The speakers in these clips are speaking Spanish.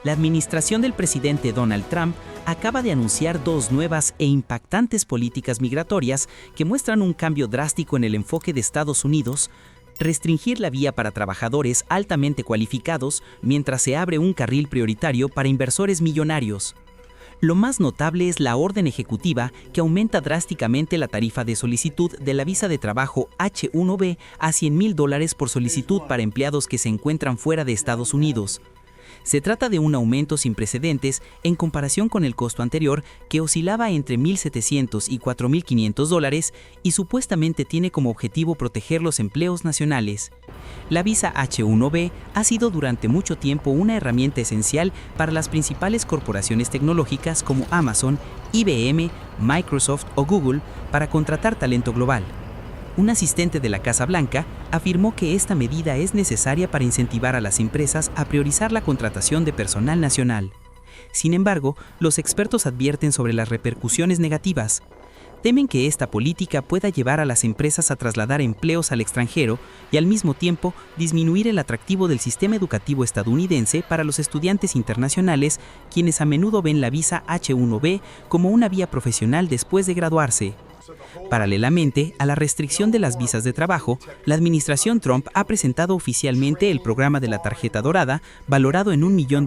la administración del presidente Donald Trump acaba de anunciar dos nuevas e impactantes políticas migratorias que muestran un cambio drástico en el enfoque de Estados Unidos: restringir la vía para trabajadores altamente cualificados mientras se abre un carril prioritario para inversores millonarios. Lo más notable es la orden ejecutiva que aumenta drásticamente la tarifa de solicitud de la visa de trabajo H-1B a $100,000 por solicitud para empleados que se encuentran fuera de Estados Unidos. Se trata de un aumento sin precedentes en comparación con el costo anterior, que oscilaba entre $1,700 y $4,500 y supuestamente tiene como objetivo proteger los empleos nacionales. La visa H-1B ha sido durante mucho tiempo una herramienta esencial para las principales corporaciones tecnológicas como Amazon, IBM, Microsoft o Google para contratar talento global. Un asistente de la Casa Blanca afirmó que esta medida es necesaria para incentivar a las empresas a priorizar la contratación de personal nacional. Sin embargo, los expertos advierten sobre las repercusiones negativas. Temen que esta política pueda llevar a las empresas a trasladar empleos al extranjero y al mismo tiempo disminuir el atractivo del sistema educativo estadounidense para los estudiantes internacionales, quienes a menudo ven la visa H-1B como una vía profesional después de graduarse. Paralelamente a la restricción de las visas de trabajo, la administración Trump ha presentado oficialmente el programa de la tarjeta dorada, valorado en $1 millón.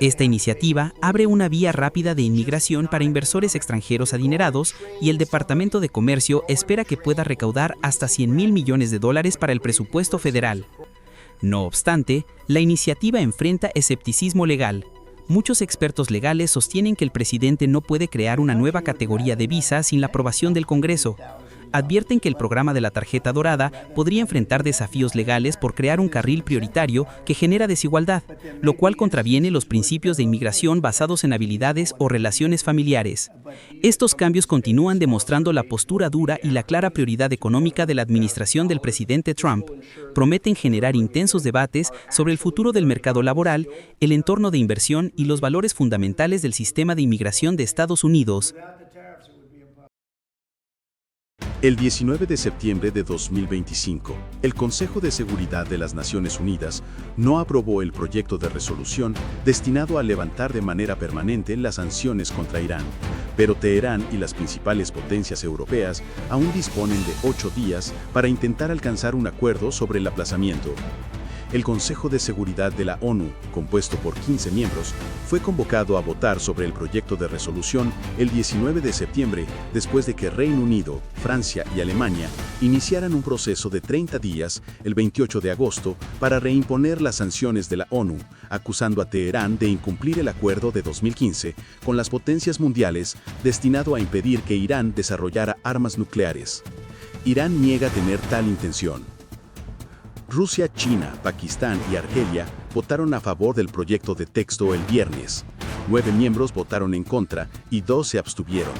Esta iniciativa abre una vía rápida de inmigración para inversores extranjeros adinerados, y el Departamento de Comercio espera que pueda recaudar hasta $100,000 millones para el presupuesto federal. No obstante, la iniciativa enfrenta escepticismo legal. Muchos expertos legales sostienen que el presidente no puede crear una nueva categoría de visa sin la aprobación del Congreso. Advierten que el programa de la tarjeta dorada podría enfrentar desafíos legales por crear un carril prioritario que genera desigualdad, lo cual contraviene los principios de inmigración basados en habilidades o relaciones familiares. Estos cambios continúan demostrando la postura dura y la clara prioridad económica de la administración del presidente Trump. Prometen generar intensos debates sobre el futuro del mercado laboral, el entorno de inversión y los valores fundamentales del sistema de inmigración de Estados Unidos. El 19 de septiembre de 2025, el Consejo de Seguridad de las Naciones Unidas no aprobó el proyecto de resolución destinado a levantar de manera permanente las sanciones contra Irán, pero Teherán y las principales potencias europeas aún disponen de 8 días para intentar alcanzar un acuerdo sobre el aplazamiento. El Consejo de Seguridad de la ONU, compuesto por 15 miembros, fue convocado a votar sobre el proyecto de resolución el 19 de septiembre, después de que Reino Unido, Francia y Alemania iniciaran un proceso de 30 días el 28 de agosto para reimponer las sanciones de la ONU, acusando a Teherán de incumplir el acuerdo de 2015 con las potencias mundiales destinado a impedir que Irán desarrollara armas nucleares. Irán niega tener tal intención. Rusia, China, Pakistán y Argelia votaron a favor del proyecto de texto el viernes. 9 miembros votaron en contra y 2 se abstuvieron.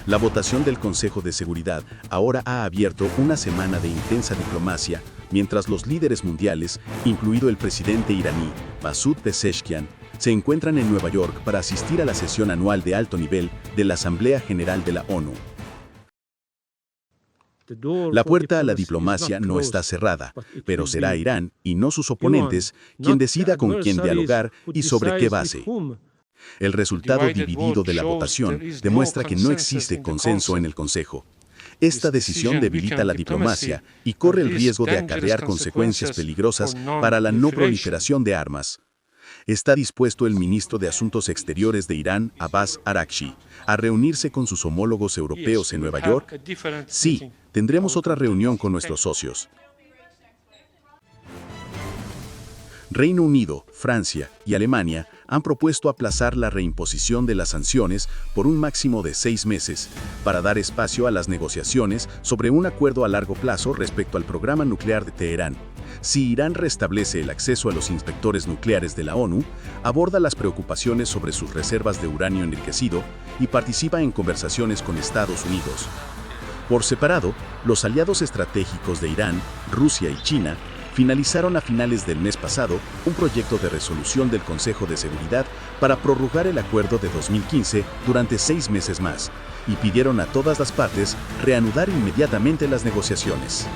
La votación del Consejo de Seguridad ahora ha abierto una semana de intensa diplomacia, mientras los líderes mundiales, incluido el presidente iraní, Masoud Pezeshkian, se encuentran en Nueva York para asistir a la sesión anual de alto nivel de la Asamblea General de la ONU. La puerta a la diplomacia no está cerrada, pero será Irán, y no sus oponentes, quien decida con quién dialogar y sobre qué base. El resultado dividido de la votación demuestra que no existe consenso en el Consejo. Esta decisión debilita la diplomacia y corre el riesgo de acarrear consecuencias peligrosas para la no proliferación de armas. ¿Está dispuesto el ministro de Asuntos Exteriores de Irán, Abbas Araghchi, a reunirse con sus homólogos europeos en Nueva York? Sí, tendremos otra reunión con nuestros socios. Reino Unido, Francia y Alemania han propuesto aplazar la reimposición de las sanciones por un máximo de 6 meses, para dar espacio a las negociaciones sobre un acuerdo a largo plazo respecto al programa nuclear de Teherán. Si Irán restablece el acceso a los inspectores nucleares de la ONU, aborda las preocupaciones sobre sus reservas de uranio enriquecido y participa en conversaciones con Estados Unidos. Por separado, los aliados estratégicos de Irán, Rusia y China, finalizaron a finales del mes pasado un proyecto de resolución del Consejo de Seguridad para prorrogar el acuerdo de 2015 durante 6 meses más, y pidieron a todas las partes reanudar inmediatamente las negociaciones.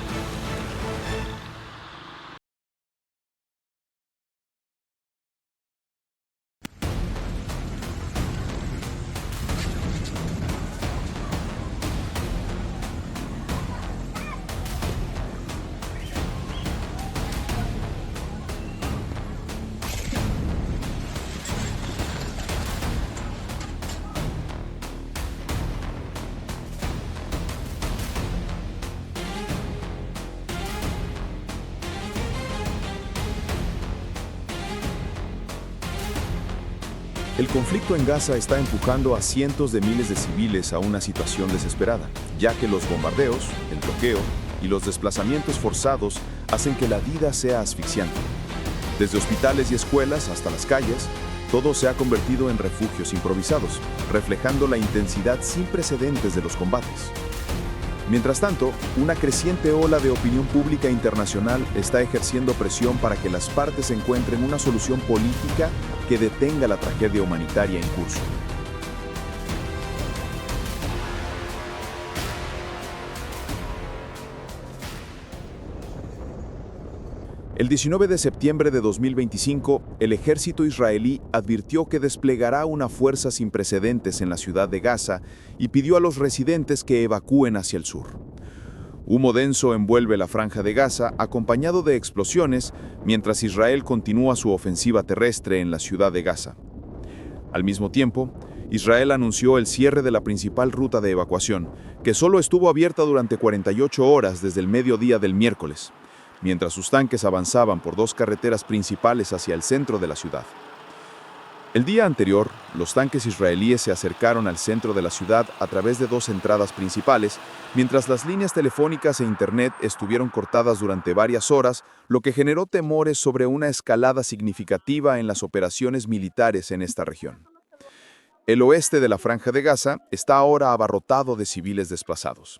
El conflicto en Gaza está empujando a cientos de miles de civiles a una situación desesperada, ya que los bombardeos, el bloqueo y los desplazamientos forzados hacen que la vida sea asfixiante. Desde hospitales y escuelas hasta las calles, todo se ha convertido en refugios improvisados, reflejando la intensidad sin precedentes de los combates. Mientras tanto, una creciente ola de opinión pública internacional está ejerciendo presión para que las partes encuentren una solución política que detenga la tragedia humanitaria en curso. El 19 de septiembre de 2025, el ejército israelí advirtió que desplegará una fuerza sin precedentes en la ciudad de Gaza y pidió a los residentes que evacúen hacia el sur. Humo denso envuelve la franja de Gaza, acompañado de explosiones, mientras Israel continúa su ofensiva terrestre en la ciudad de Gaza. Al mismo tiempo, Israel anunció el cierre de la principal ruta de evacuación, que solo estuvo abierta durante 48 horas desde el mediodía del miércoles, mientras sus tanques avanzaban por dos carreteras principales hacia el centro de la ciudad. El día anterior, los tanques israelíes se acercaron al centro de la ciudad a través de dos entradas principales, mientras las líneas telefónicas e internet estuvieron cortadas durante varias horas, lo que generó temores sobre una escalada significativa en las operaciones militares en esta región. El oeste de la Franja de Gaza está ahora abarrotado de civiles desplazados.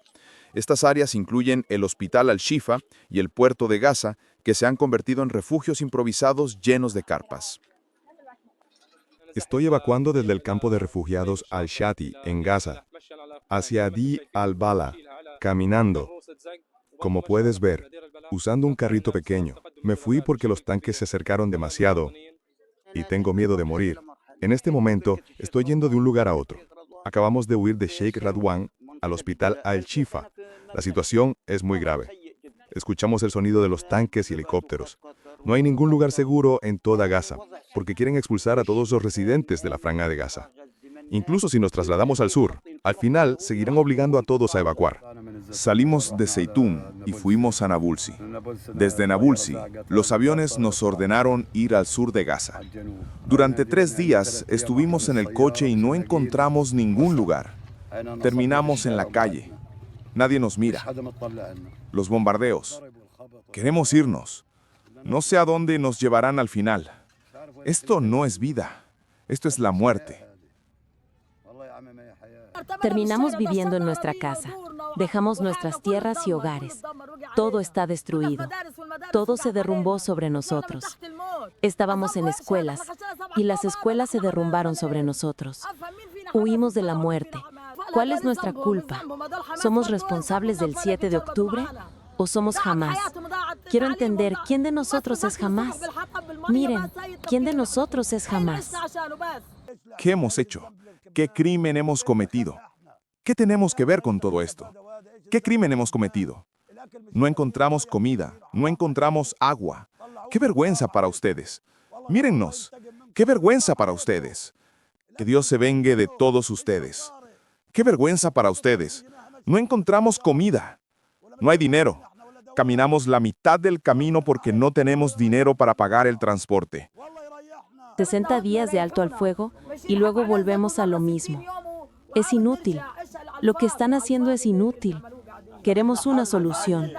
Estas áreas incluyen el Hospital Al-Shifa y el puerto de Gaza, que se han convertido en refugios improvisados llenos de carpas. Estoy evacuando desde el campo de refugiados Al-Shati, en Gaza, hacia Di Al-Bala, caminando. Como puedes ver, usando un carrito pequeño. Me fui porque los tanques se acercaron demasiado y tengo miedo de morir. En este momento, estoy yendo de un lugar a otro. Acabamos de huir de Sheikh Radwan al Hospital Al-Shifa. La situación es muy grave. Escuchamos el sonido de los tanques y helicópteros. No hay ningún lugar seguro en toda Gaza, porque quieren expulsar a todos los residentes de la Franja de Gaza. Incluso si nos trasladamos al sur, al final seguirán obligando a todos a evacuar. Salimos de Zeitún y fuimos a Nabulsi. Desde Nabulsi, los aviones nos ordenaron ir al sur de Gaza. Durante 3 días estuvimos en el coche y no encontramos ningún lugar. Terminamos en la calle. Nadie nos mira. Los bombardeos. Queremos irnos. No sé a dónde nos llevarán al final. Esto no es vida. Esto es la muerte. Terminamos viviendo en nuestra casa. Dejamos nuestras tierras y hogares. Todo está destruido. Todo se derrumbó sobre nosotros. Estábamos en escuelas y las escuelas se derrumbaron sobre nosotros. Huimos de la muerte. ¿Cuál es nuestra culpa? ¿Somos responsables del 7 de octubre? ¿O somos Hamás? Quiero entender quién de nosotros es Hamás. Miren, ¿quién de nosotros es Hamás? ¿Qué hemos hecho? ¿Qué crimen hemos cometido? ¿Qué tenemos que ver con todo esto? ¿Qué crimen hemos cometido? No encontramos comida, no encontramos agua. ¡Qué vergüenza para ustedes! Mírennos, ¡qué vergüenza para ustedes! Que Dios se vengue de todos ustedes. ¡Qué vergüenza para ustedes! No encontramos comida. No hay dinero. Caminamos la mitad del camino porque no tenemos dinero para pagar el transporte. 60 días de alto al fuego y luego volvemos a lo mismo. Es inútil. Lo que están haciendo es inútil. Queremos una solución.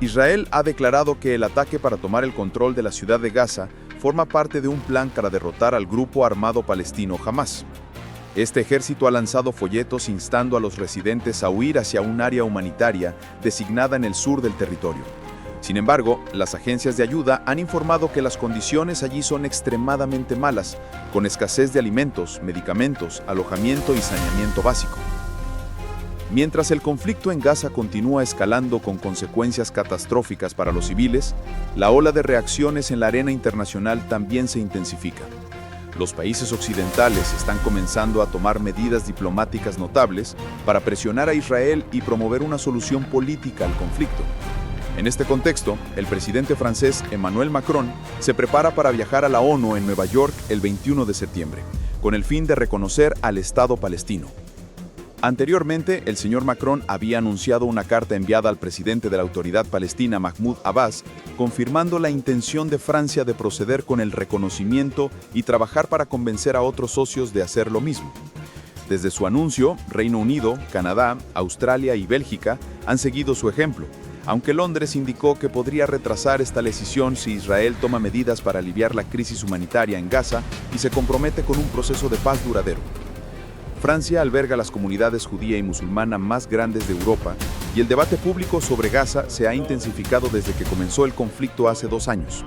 Israel ha declarado que el ataque para tomar el control de la ciudad de Gaza forma parte de un plan para derrotar al grupo armado palestino Hamás. Este ejército ha lanzado folletos instando a los residentes a huir hacia un área humanitaria designada en el sur del territorio. Sin embargo, las agencias de ayuda han informado que las condiciones allí son extremadamente malas, con escasez de alimentos, medicamentos, alojamiento y saneamiento básico. Mientras el conflicto en Gaza continúa escalando con consecuencias catastróficas para los civiles, la ola de reacciones en la arena internacional también se intensifica. Los países occidentales están comenzando a tomar medidas diplomáticas notables para presionar a Israel y promover una solución política al conflicto. En este contexto, el presidente francés Emmanuel Macron se prepara para viajar a la ONU en Nueva York el 21 de septiembre, con el fin de reconocer al Estado palestino. Anteriormente, el señor Macron había anunciado una carta enviada al presidente de la Autoridad Palestina, Mahmoud Abbas, confirmando la intención de Francia de proceder con el reconocimiento y trabajar para convencer a otros socios de hacer lo mismo. Desde su anuncio, Reino Unido, Canadá, Australia y Bélgica han seguido su ejemplo, aunque Londres indicó que podría retrasar esta decisión si Israel toma medidas para aliviar la crisis humanitaria en Gaza y se compromete con un proceso de paz duradero. Francia alberga las comunidades judía y musulmana más grandes de Europa y el debate público sobre Gaza se ha intensificado desde que comenzó el conflicto hace 2 años.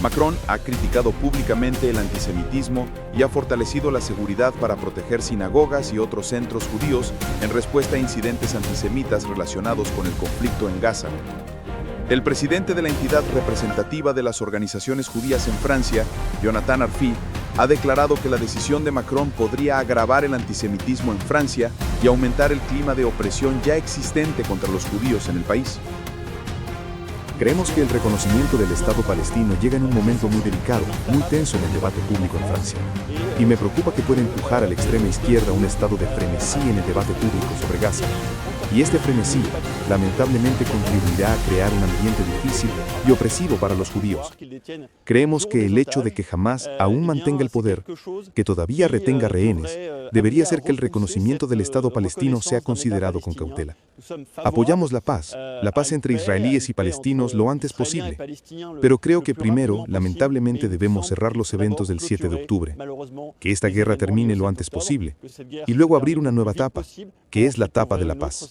Macron ha criticado públicamente el antisemitismo y ha fortalecido la seguridad para proteger sinagogas y otros centros judíos en respuesta a incidentes antisemitas relacionados con el conflicto en Gaza. El presidente de la entidad representativa de las organizaciones judías en Francia, Jonathan Arfi, ha declarado que la decisión de Macron podría agravar el antisemitismo en Francia y aumentar el clima de opresión ya existente contra los judíos en el país. Creemos que el reconocimiento del Estado palestino llega en un momento muy delicado, muy tenso en el debate público en Francia. Y me preocupa que pueda empujar a la extrema izquierda un estado de frenesí en el debate público sobre Gaza. Y este frenesí, lamentablemente, contribuirá a crear un ambiente difícil y opresivo para los judíos. Creemos que el hecho de que Hamás aún mantenga el poder, que todavía retenga rehenes, debería hacer que el reconocimiento del Estado palestino sea considerado con cautela. Apoyamos la paz entre israelíes y palestinos lo antes posible, pero creo que primero, lamentablemente, debemos cerrar los eventos del 7 de octubre, que esta guerra termine lo antes posible, y luego abrir una nueva etapa, que es la etapa de la paz.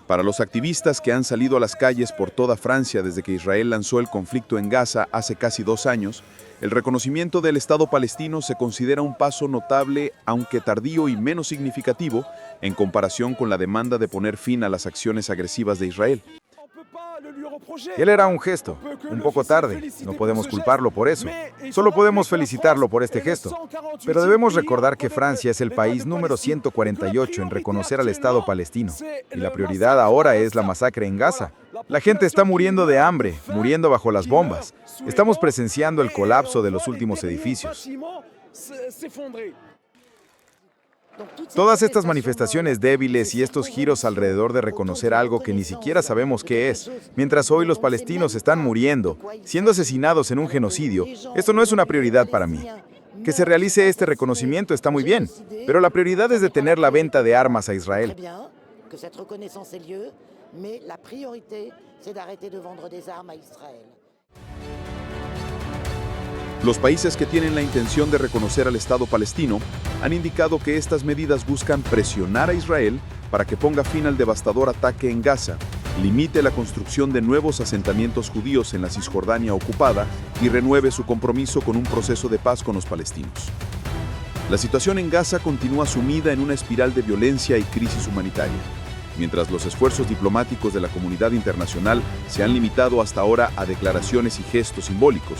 Para los activistas que han salido a las calles por toda Francia desde que Israel lanzó el conflicto en Gaza hace casi 2 años, el reconocimiento del Estado palestino se considera un paso notable, aunque tardío y menos significativo, en comparación con la demanda de poner fin a las acciones agresivas de Israel. Él era un gesto, un poco tarde, no podemos culparlo por eso. Solo podemos felicitarlo por este gesto. Pero debemos recordar que Francia es el país número 148 en reconocer al Estado palestino. Y la prioridad ahora es la masacre en Gaza. La gente está muriendo de hambre, muriendo bajo las bombas. Estamos presenciando el colapso de los últimos edificios. Todas estas manifestaciones débiles y estos giros alrededor de reconocer algo que ni siquiera sabemos qué es, mientras hoy los palestinos están muriendo, siendo asesinados en un genocidio, esto no es una prioridad para mí. Que se realice este reconocimiento está muy bien, pero la prioridad es detener la venta de armas a Israel. Los países que tienen la intención de reconocer al Estado palestino han indicado que estas medidas buscan presionar a Israel para que ponga fin al devastador ataque en Gaza, limite la construcción de nuevos asentamientos judíos en la Cisjordania ocupada y renueve su compromiso con un proceso de paz con los palestinos. La situación en Gaza continúa sumida en una espiral de violencia y crisis humanitaria, mientras los esfuerzos diplomáticos de la comunidad internacional se han limitado hasta ahora a declaraciones y gestos simbólicos.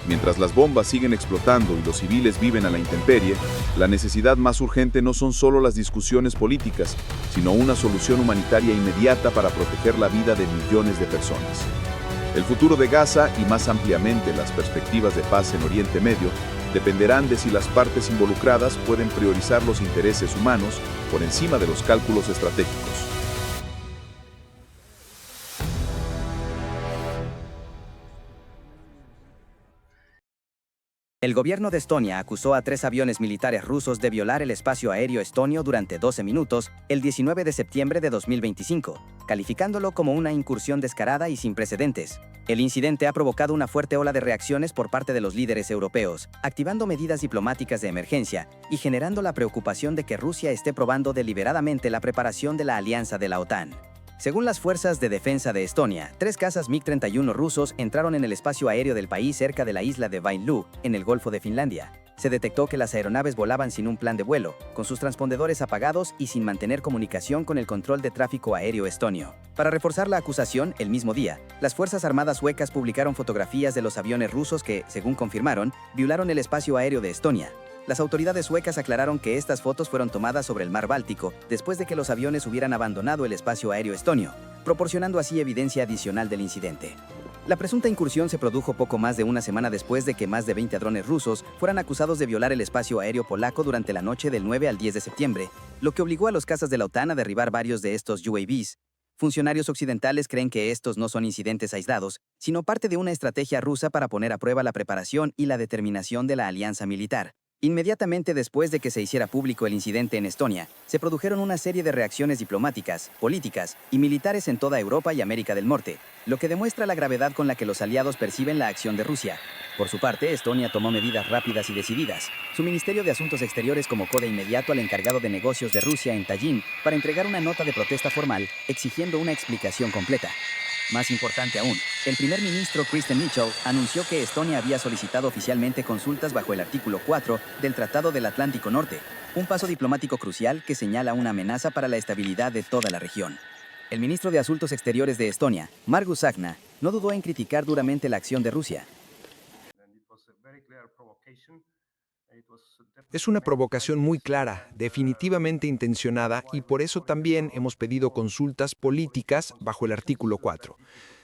Mientras las bombas siguen explotando y los civiles viven a la intemperie, la necesidad más urgente no son solo las discusiones políticas, sino una solución humanitaria inmediata para proteger la vida de millones de personas. El futuro de Gaza y más ampliamente las perspectivas de paz en Oriente Medio dependerán de si las partes involucradas pueden priorizar los intereses humanos por encima de los cálculos estratégicos. El gobierno de Estonia acusó a 3 aviones militares rusos de violar el espacio aéreo estonio durante 12 minutos el 19 de septiembre de 2025, calificándolo como una incursión descarada y sin precedentes. El incidente ha provocado una fuerte ola de reacciones por parte de los líderes europeos, activando medidas diplomáticas de emergencia y generando la preocupación de que Rusia esté probando deliberadamente la preparación de la alianza de la OTAN. Según las fuerzas de defensa de Estonia, 3 cazas MiG-31 rusos entraron en el espacio aéreo del país cerca de la isla de Vainluu, en el Golfo de Finlandia. Se detectó que las aeronaves volaban sin un plan de vuelo, con sus transpondedores apagados y sin mantener comunicación con el control de tráfico aéreo estonio. Para reforzar la acusación, el mismo día, las Fuerzas Armadas suecas publicaron fotografías de los aviones rusos que, según confirmaron, violaron el espacio aéreo de Estonia. Las autoridades suecas aclararon que estas fotos fueron tomadas sobre el mar Báltico después de que los aviones hubieran abandonado el espacio aéreo estonio, proporcionando así evidencia adicional del incidente. La presunta incursión se produjo poco más de una semana después de que más de 20 drones rusos fueran acusados de violar el espacio aéreo polaco durante la noche del 9 al 10 de septiembre, lo que obligó a los cazas de la OTAN a derribar varios de estos UAVs. Funcionarios occidentales creen que estos no son incidentes aislados, sino parte de una estrategia rusa para poner a prueba la preparación y la determinación de la alianza militar. Inmediatamente después de que se hiciera público el incidente en Estonia, se produjeron una serie de reacciones diplomáticas, políticas y militares en toda Europa y América del Norte, lo que demuestra la gravedad con la que los aliados perciben la acción de Rusia. Por su parte, Estonia tomó medidas rápidas y decididas. Su Ministerio de Asuntos Exteriores convocó de inmediato al encargado de negocios de Rusia en Tallinn para entregar una nota de protesta formal exigiendo una explicación completa. Más importante aún, el primer ministro Kristen Mitchell anunció que Estonia había solicitado oficialmente consultas bajo el artículo 4 del Tratado del Atlántico Norte, un paso diplomático crucial que señala una amenaza para la estabilidad de toda la región. El ministro de Asuntos Exteriores de Estonia, Margus Tsahkna, no dudó en criticar duramente la acción de Rusia. Es una provocación muy clara, definitivamente intencionada, y por eso también hemos pedido consultas políticas bajo el artículo 4.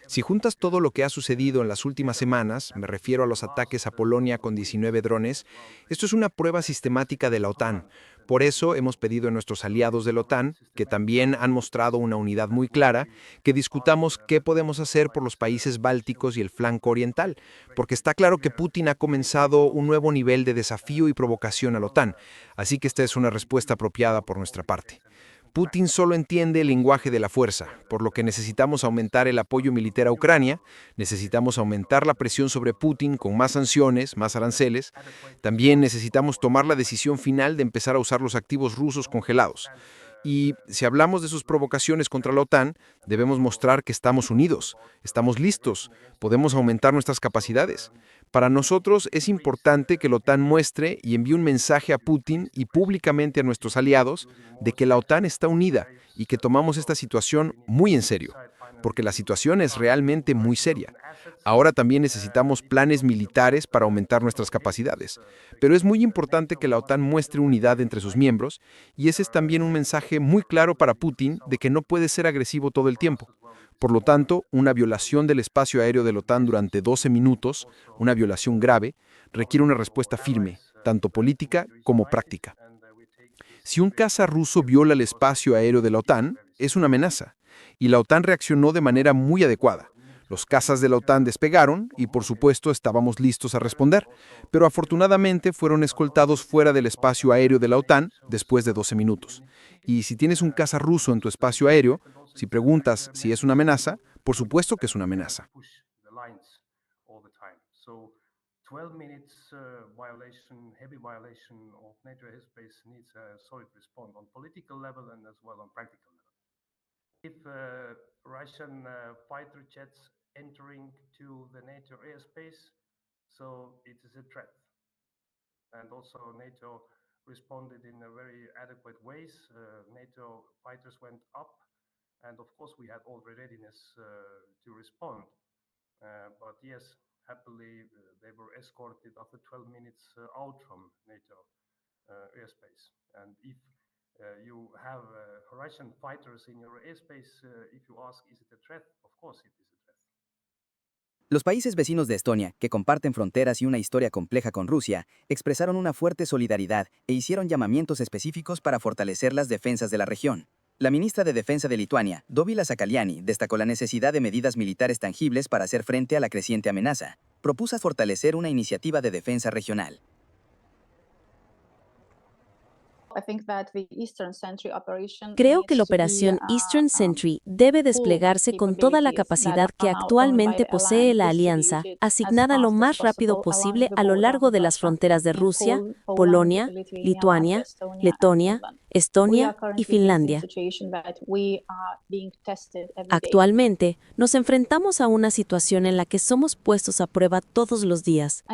Si juntas todo lo que ha sucedido en las últimas semanas, me refiero a los ataques a Polonia con 19 drones, esto es una prueba sistemática de la OTAN. Por eso hemos pedido a nuestros aliados de la OTAN, que también han mostrado una unidad muy clara, que discutamos qué podemos hacer por los países bálticos y el flanco oriental, porque está claro que Putin ha comenzado un nuevo nivel de desafío y provocación a la OTAN, así que esta es una respuesta apropiada por nuestra parte. Putin solo entiende el lenguaje de la fuerza, por lo que necesitamos aumentar el apoyo militar a Ucrania, necesitamos aumentar la presión sobre Putin con más sanciones, más aranceles, también necesitamos tomar la decisión final de empezar a usar los activos rusos congelados. Y si hablamos de sus provocaciones contra la OTAN, debemos mostrar que estamos unidos, estamos listos, podemos aumentar nuestras capacidades. Para nosotros es importante que la OTAN muestre y envíe un mensaje a Putin y públicamente a nuestros aliados de que la OTAN está unida y que tomamos esta situación muy en serio, porque la situación es realmente muy seria. Ahora también necesitamos planes militares para aumentar nuestras capacidades, pero es muy importante que la OTAN muestre unidad entre sus miembros y ese es también un mensaje muy claro para Putin de que no puede ser agresivo todo el tiempo. Por lo tanto, una violación del espacio aéreo de la OTAN durante 12 minutos, una violación grave, requiere una respuesta firme, tanto política como práctica. Si un caza ruso viola el espacio aéreo de la OTAN, es una amenaza, y la OTAN reaccionó de manera muy adecuada. Los cazas de la OTAN despegaron y, por supuesto, estábamos listos a responder, pero afortunadamente fueron escoltados fuera del espacio aéreo de la OTAN después de 12 minutos. Y si tienes un caza ruso en tu espacio aéreo, si preguntas si es una amenaza, por supuesto que es una amenaza. 12 minutes heavy violation of NATO airspace needs a solid response on political level and as well on practical level. If Russian fighter jets entering to the NATO airspace, so it is a threat. And also NATO responded in a very adequate ways. NATO fighters went up, and of course we had all the readiness to respond. But yes, happily, they were escorted after 12 minutes out from NATO airspace. And if you have Russian fighters in your airspace, if you ask, is it a threat? Of course it is a threat. Los países vecinos de Estonia, que comparten fronteras y una historia compleja con Rusia, expresaron una fuerte solidaridad e hicieron llamamientos específicos para fortalecer las defensas de la región. La ministra de Defensa de Lituania, Dovile Sakaliani, destacó la necesidad de medidas militares tangibles para hacer frente a la creciente amenaza. Propuso fortalecer una iniciativa de defensa regional. Creo que la operación Eastern Sentry debe desplegarse con toda la capacidad que actualmente posee la alianza, asignada lo más rápido posible a lo largo de las fronteras de Rusia, Polonia, Lituania, Letonia, Estonia y Finlandia. Actualmente, nos enfrentamos a una situación en la que somos puestos a prueba todos los días.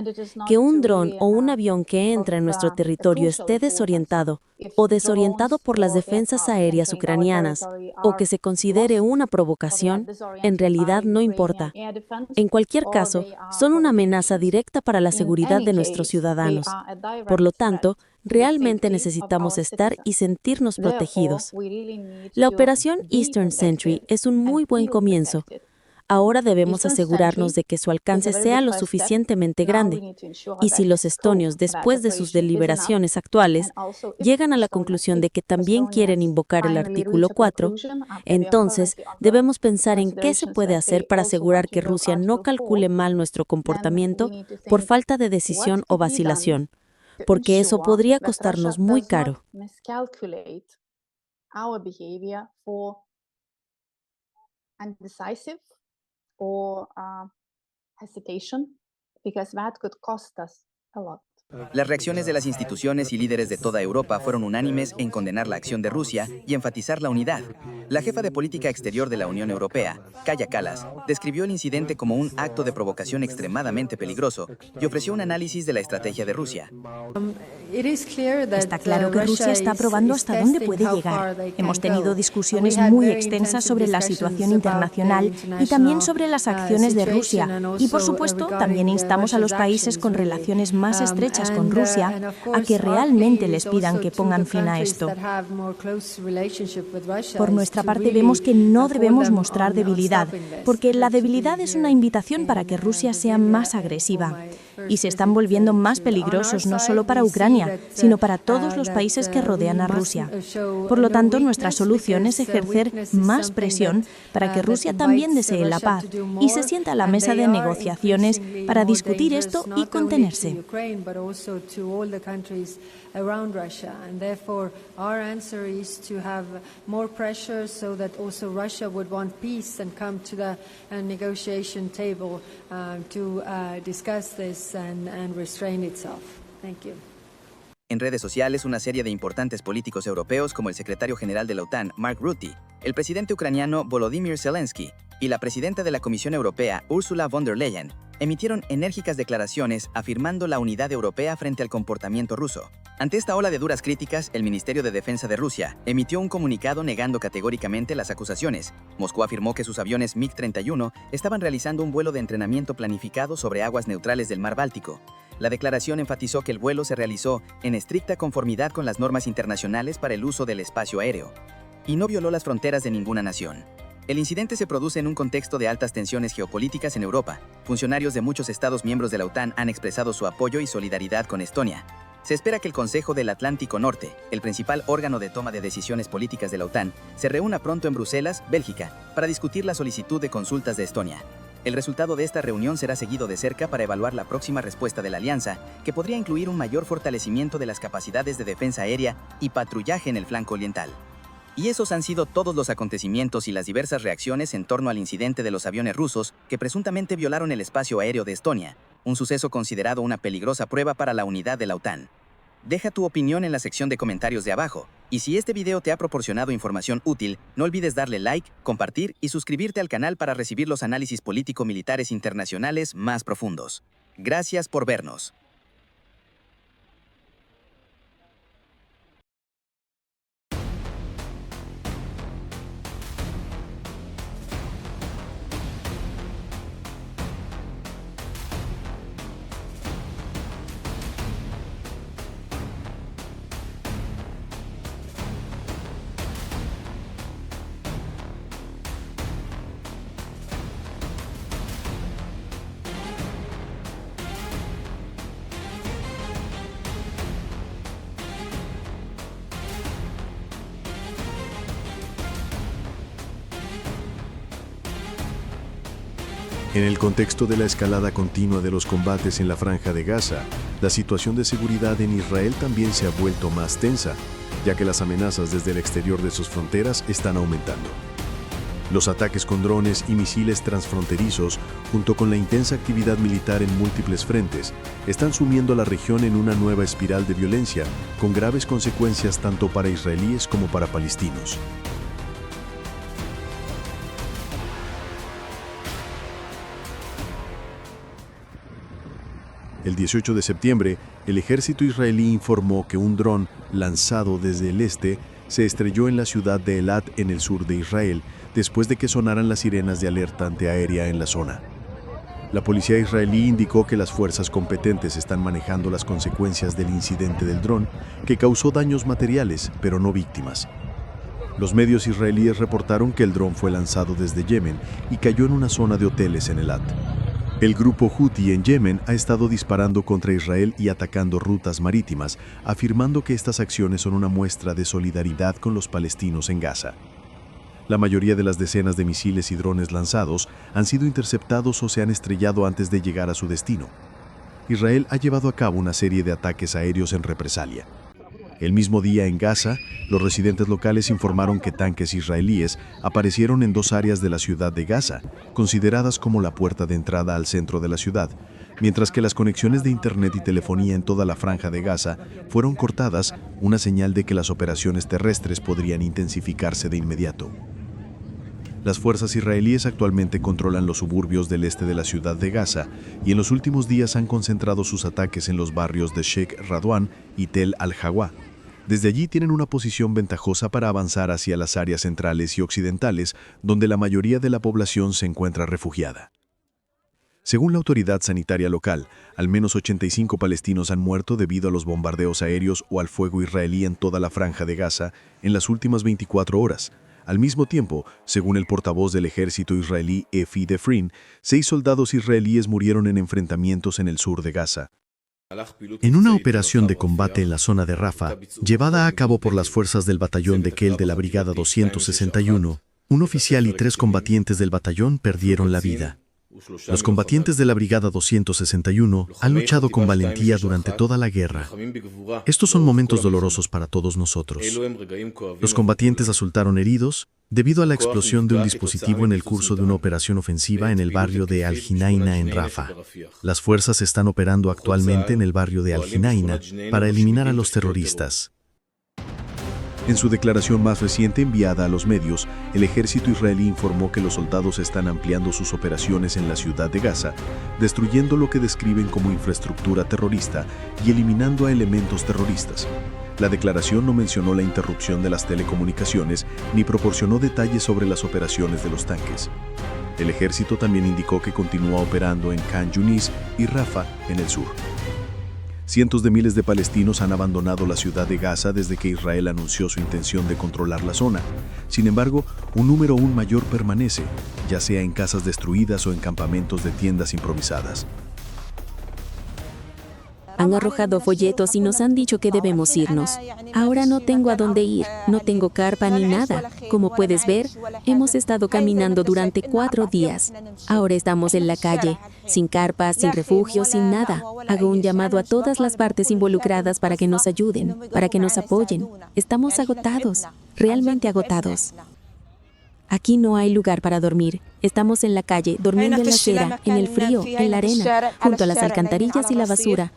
Que un dron o un avión que entra en nuestro territorio esté desorientado o desorientado por las defensas aéreas ucranianas o que se considere una provocación, en realidad no importa. En cualquier caso, son una amenaza directa para la seguridad de nuestros ciudadanos. Por lo tanto, realmente necesitamos estar y sentirnos protegidos. La operación Eastern Sentry es un muy buen comienzo. Ahora debemos asegurarnos de que su alcance sea lo suficientemente grande. Y si los estonios, después de sus deliberaciones actuales, llegan a la conclusión de que también quieren invocar el artículo 4, entonces debemos pensar en qué se puede hacer para asegurar que Rusia no calcule mal nuestro comportamiento por falta de decisión o vacilación, porque eso podría costarnos muy caro. Las reacciones de las instituciones y líderes de toda Europa fueron unánimes en condenar la acción de Rusia y enfatizar la unidad. La jefa de política exterior de la Unión Europea, Kaja Kallas, describió el incidente como un acto de provocación extremadamente peligroso y ofreció un análisis de la estrategia de Rusia. Está claro que Rusia está probando hasta dónde puede llegar. Hemos tenido discusiones muy extensas sobre la situación internacional y también sobre las acciones de Rusia. Y, por supuesto, también instamos a los países con relaciones más estrechas con Rusia a que realmente les pidan que pongan fin a esto. Por nuestra parte, vemos que no debemos mostrar debilidad, porque la debilidad es una invitación para que Rusia sea más agresiva. Y se están volviendo más peligrosos no solo para Ucrania, sino para todos los países que rodean a Rusia. Por lo tanto, nuestra solución es ejercer más presión para que Rusia también desee la paz y se sienta a la mesa de negociaciones para discutir esto y contenerse. Around Russia, and therefore our answer is to have more pressure so that also Russia would want peace and come to the negotiation table to discuss this and restrain itself. Thank you. En redes sociales, una serie de importantes políticos europeos como el secretario general de la OTAN, Mark Rutte, el presidente ucraniano Volodymyr Zelensky y la presidenta de la Comisión Europea, Ursula von der Leyen, emitieron enérgicas declaraciones afirmando la unidad europea frente al comportamiento ruso. Ante esta ola de duras críticas, el Ministerio de Defensa de Rusia emitió un comunicado negando categóricamente las acusaciones. Moscú afirmó que sus aviones MiG-31 estaban realizando un vuelo de entrenamiento planificado sobre aguas neutrales del Mar Báltico. La declaración enfatizó que el vuelo se realizó en estricta conformidad con las normas internacionales para el uso del espacio aéreo y no violó las fronteras de ninguna nación. El incidente se produce en un contexto de altas tensiones geopolíticas en Europa. Funcionarios de muchos Estados miembros de la OTAN han expresado su apoyo y solidaridad con Estonia. Se espera que el Consejo del Atlántico Norte, el principal órgano de toma de decisiones políticas de la OTAN, se reúna pronto en Bruselas, Bélgica, para discutir la solicitud de consultas de Estonia. El resultado de esta reunión será seguido de cerca para evaluar la próxima respuesta de la alianza, que podría incluir un mayor fortalecimiento de las capacidades de defensa aérea y patrullaje en el flanco oriental. Y esos han sido todos los acontecimientos y las diversas reacciones en torno al incidente de los aviones rusos que presuntamente violaron el espacio aéreo de Estonia, un suceso considerado una peligrosa prueba para la unidad de la OTAN. Deja tu opinión en la sección de comentarios de abajo, y si este video te ha proporcionado información útil, no olvides darle like, compartir y suscribirte al canal para recibir los análisis político-militares internacionales más profundos. Gracias por vernos. En el contexto de la escalada continua de los combates en la Franja de Gaza, la situación de seguridad en Israel también se ha vuelto más tensa, ya que las amenazas desde el exterior de sus fronteras están aumentando. Los ataques con drones y misiles transfronterizos, junto con la intensa actividad militar en múltiples frentes, están sumiendo a la región en una nueva espiral de violencia, con graves consecuencias tanto para israelíes como para palestinos. El 18 de septiembre, el ejército israelí informó que un dron lanzado desde el este se estrelló en la ciudad de Eilat en el sur de Israel después de que sonaran las sirenas de alerta antiaérea en la zona. La policía israelí indicó que las fuerzas competentes están manejando las consecuencias del incidente del dron, que causó daños materiales, pero no víctimas. Los medios israelíes reportaron que el dron fue lanzado desde Yemen y cayó en una zona de hoteles en Elat. El grupo Houthi en Yemen ha estado disparando contra Israel y atacando rutas marítimas, afirmando que estas acciones son una muestra de solidaridad con los palestinos en Gaza. La mayoría de las decenas de misiles y drones lanzados han sido interceptados o se han estrellado antes de llegar a su destino. Israel ha llevado a cabo una serie de ataques aéreos en represalia. El mismo día en Gaza, los residentes locales informaron que tanques israelíes aparecieron en 2 áreas de la ciudad de Gaza, consideradas como la puerta de entrada al centro de la ciudad, mientras que las conexiones de internet y telefonía en toda la franja de Gaza fueron cortadas, una señal de que las operaciones terrestres podrían intensificarse de inmediato. Las fuerzas israelíes actualmente controlan los suburbios del este de la ciudad de Gaza y en los últimos días han concentrado sus ataques en los barrios de Sheikh Radwan y Tel al-Hawa. Desde allí tienen una posición ventajosa para avanzar hacia las áreas centrales y occidentales, donde la mayoría de la población se encuentra refugiada. Según la autoridad sanitaria local, al menos 85 palestinos han muerto debido a los bombardeos aéreos o al fuego israelí en toda la franja de Gaza en las últimas 24 horas. Al mismo tiempo, según el portavoz del ejército israelí Efi Defrin, 6 soldados israelíes murieron en enfrentamientos en el sur de Gaza. En una operación de combate en la zona de Rafah, llevada a cabo por las fuerzas del batallón de Kel de la Brigada 261, un oficial y 3 combatientes del batallón perdieron la vida. Los combatientes de la Brigada 261 han luchado con valentía durante toda la guerra. Estos son momentos dolorosos para todos nosotros. Los combatientes resultaron heridos debido a la explosión de un dispositivo en el curso de una operación ofensiva en el barrio de Al-Jinaina en Rafah. Las fuerzas están operando actualmente en el barrio de Al-Jinaina para eliminar a los terroristas. En su declaración más reciente enviada a los medios, el ejército israelí informó que los soldados están ampliando sus operaciones en la ciudad de Gaza, destruyendo lo que describen como infraestructura terrorista y eliminando a elementos terroristas. La declaración no mencionó la interrupción de las telecomunicaciones ni proporcionó detalles sobre las operaciones de los tanques. El ejército también indicó que continúa operando en Khan Yunis y Rafah en el sur. Cientos de miles de palestinos han abandonado la ciudad de Gaza desde que Israel anunció su intención de controlar la zona. Sin embargo, un número aún mayor permanece, ya sea en casas destruidas o en campamentos de tiendas improvisadas. Han arrojado folletos y nos han dicho que debemos irnos. Ahora no tengo a dónde ir, no tengo carpa ni nada. Como puedes ver, hemos estado caminando durante 4 días. Ahora estamos en la calle, sin carpa, sin refugio, sin nada. Hago un llamado a todas las partes involucradas para que nos ayuden, para que nos apoyen. Estamos agotados, realmente agotados. Aquí no hay lugar para dormir. Estamos en la calle, durmiendo en la acera, en el frío, en la arena, junto a las alcantarillas y la basura.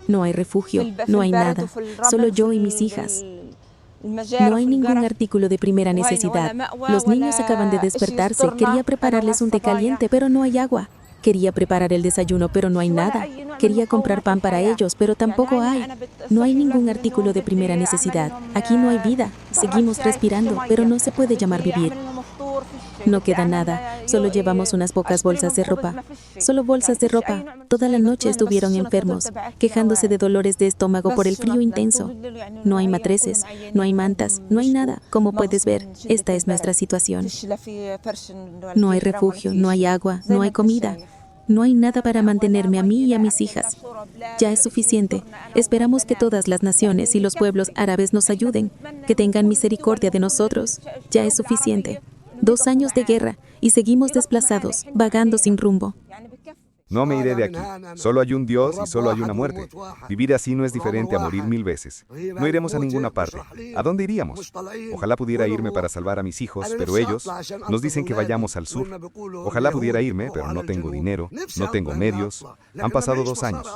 No hay refugio, no hay nada, solo yo y mis hijas. No hay ningún artículo de primera necesidad. Los niños acaban de despertarse, quería prepararles un té caliente, pero no hay agua. Quería preparar el desayuno, pero no hay nada. Quería comprar pan para ellos, pero tampoco hay. No hay ningún artículo de primera necesidad. Aquí no hay vida. Seguimos respirando, pero no se puede llamar vivir. No queda nada, solo llevamos unas pocas bolsas de ropa. Solo bolsas de ropa. Toda la noche estuvieron enfermos, quejándose de dolores de estómago por el frío intenso. No hay matres, no hay mantas, no hay nada. Como puedes ver, esta es nuestra situación. No hay refugio, no hay agua, no hay comida. No hay nada para mantenerme a mí y a mis hijas. Ya es suficiente. Esperamos que todas las naciones y los pueblos árabes nos ayuden, que tengan misericordia de nosotros. Ya es suficiente. 2 años de guerra y seguimos desplazados, vagando sin rumbo. No me iré de aquí. Solo hay un Dios y solo hay una muerte. Vivir así no es diferente a morir 1000 veces. No iremos a ninguna parte. ¿A dónde iríamos? Ojalá pudiera irme para salvar a mis hijos, pero ellos nos dicen que vayamos al sur. Ojalá pudiera irme, pero no tengo dinero, no tengo medios. Han pasado 2 años.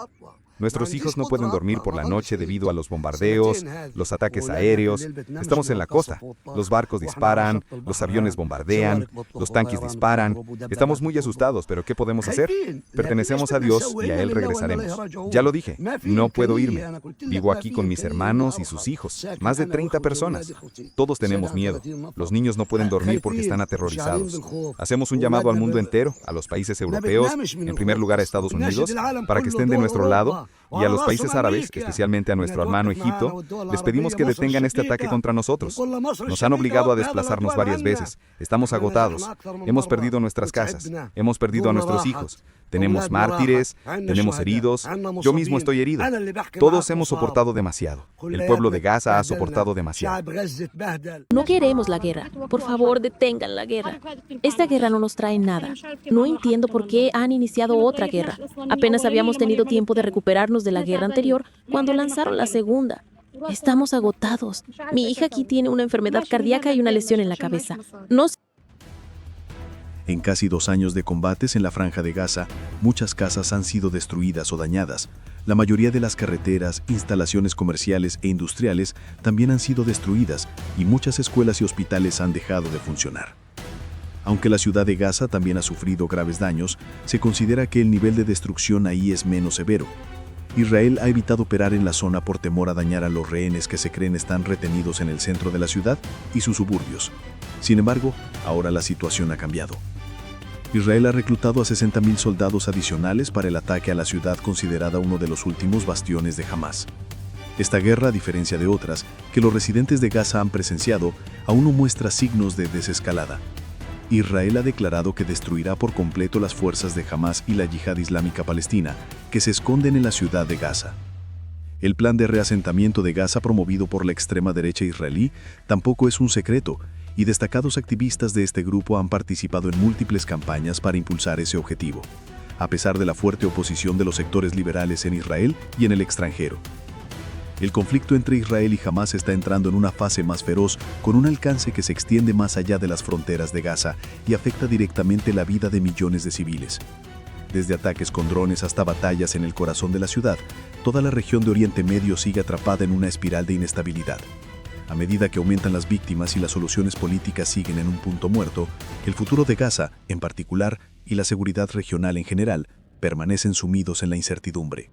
Nuestros hijos no pueden dormir por la noche debido a los bombardeos, los ataques aéreos. Estamos en la costa. Los barcos disparan, los aviones bombardean, los tanques disparan. Estamos muy asustados, pero ¿qué podemos hacer? Pertenecemos a Dios y a Él regresaremos. Ya lo dije, no puedo irme. Vivo aquí con mis hermanos y sus hijos, más de 30 personas. Todos tenemos miedo. Los niños no pueden dormir porque están aterrorizados. Hacemos un llamado al mundo entero, a los países europeos, en primer lugar a Estados Unidos, para que estén de nuestro lado Y a los países árabes, especialmente a nuestro hermano Egipto, les pedimos que detengan este ataque contra nosotros. Nos han obligado a desplazarnos varias veces. Estamos agotados. Hemos perdido nuestras casas. Hemos perdido a nuestros hijos. Tenemos mártires, tenemos heridos. Yo mismo estoy herido. Todos hemos soportado demasiado. El pueblo de Gaza ha soportado demasiado. No queremos la guerra. Por favor, detengan la guerra. Esta guerra no nos trae nada. No entiendo por qué han iniciado otra guerra. Apenas habíamos tenido tiempo de recuperarnos de la guerra anterior cuando lanzaron la segunda. Estamos agotados. Mi hija aquí tiene una enfermedad cardíaca y una lesión en la cabeza. No sé. En casi 2 años de combates en la Franja de Gaza, muchas casas han sido destruidas o dañadas. La mayoría de las carreteras, instalaciones comerciales e industriales también han sido destruidas y muchas escuelas y hospitales han dejado de funcionar. Aunque la ciudad de Gaza también ha sufrido graves daños, se considera que el nivel de destrucción ahí es menos severo. Israel ha evitado operar en la zona por temor a dañar a los rehenes que se creen están retenidos en el centro de la ciudad y sus suburbios. Sin embargo, ahora la situación ha cambiado. Israel ha reclutado a 60.000 soldados adicionales para el ataque a la ciudad considerada uno de los últimos bastiones de Hamás. Esta guerra, a diferencia de otras que los residentes de Gaza han presenciado, aún no muestra signos de desescalada. Israel ha declarado que destruirá por completo las fuerzas de Hamás y la Yihad Islámica Palestina, que se esconden en la ciudad de Gaza. El plan de reasentamiento de Gaza promovido por la extrema derecha israelí tampoco es un secreto, y destacados activistas de este grupo han participado en múltiples campañas para impulsar ese objetivo, a pesar de la fuerte oposición de los sectores liberales en Israel y en el extranjero. El conflicto entre Israel y Hamás está entrando en una fase más feroz, con un alcance que se extiende más allá de las fronteras de Gaza y afecta directamente la vida de millones de civiles. Desde ataques con drones hasta batallas en el corazón de la ciudad, toda la región de Oriente Medio sigue atrapada en una espiral de inestabilidad. A medida que aumentan las víctimas y las soluciones políticas siguen en un punto muerto, el futuro de Gaza, en particular, y la seguridad regional en general, permanecen sumidos en la incertidumbre.